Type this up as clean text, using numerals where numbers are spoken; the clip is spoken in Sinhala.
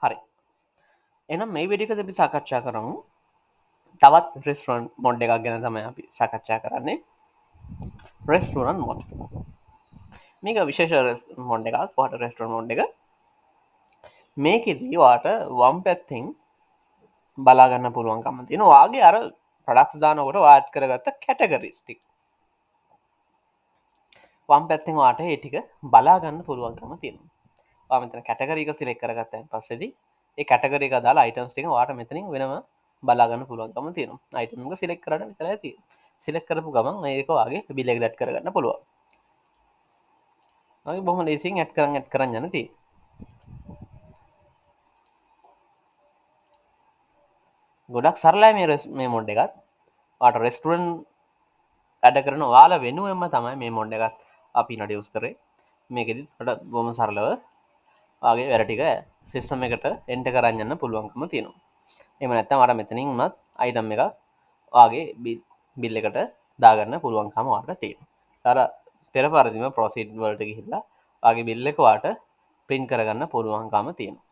හරි. එහෙනම් මේ වීඩියෝ එකේදී අපි සාකච්ඡා කරමු තවත් රෙස්ටුරන්ට් මොඩ් එකක් ගැන තමයි අපි සාකච්ඡා කරන්නේ. Restaurant mode. මේක විශේෂ මොඩ් එකක්. ඔයාලට රෙස්ටුරන්ට් මොඩ් එක. මේකෙදී ඔයාලට වම් පැත්තෙන් බලා ගන්න පුළුවන්කම තියෙනවා. ඔයාගේ අර ප්‍රොඩක්ට්ස් දානකොට ඔයා ඇඩ් කරගත්ත කැටගරිස් ටික. වම් පැත්තෙන් ඔයාලට ඒ ටික බලා ගන්න පුළුවන්කම තියෙනවා. ඔයා මෙතන කැටගරි එක සිලෙක්ට් කරගත්තයින් පස්සේදී ඒ කැටගරි එක දාලා අයිටම්ස් ටික ඔයාලට මෙතනින් වෙනම බලා ගන්න පුළුවන්කම තියෙනවා. අයිටම් එක සිලෙක්ට් කරලා විතරයි තියෙන්නේ. සිලෙක්ට් කරපු ගමන් මේක ඔයාගේ බිල් එකට ඇඩ් කරගන්න පුළුවන්. ඔයාගේ බොහොම ලේසියෙන් ඇඩ් කරන් යන්න තියෙන්නේ. ගොඩක් සරලයි මේ මොඩ් එකත්. ඔයාලට රෙස්ටුරන්ට් වැඩ කරන ඔයාලා වෙනුවෙන්ම තමයි මේ මොඩ් එකත් අපි ඉන්ට්‍රොඩියුස් කරේ. මේකෙදිත් ඔයාලට බොහොම සරලව ඔයාගේ වැඩ ටික සිස්ටම් එකට එන්ටර් කරන් යන්න පුළුවන්කම තියෙනවා. එහෙම නැත්නම් ඔයාලා මෙතනින් උනත් අයිටම් එකක් ඔයාගේ බිල් එකට දාගන්න පුළුවන්කම ඔයාලට තියෙනවා. අර පෙර පරිදිම ප්‍රොසීඩ් වලට ගිහිල්ලා ඔයාගේ බිල් එක ඔයාලට print කරගන්න පුළුවන්කම තියෙනවා.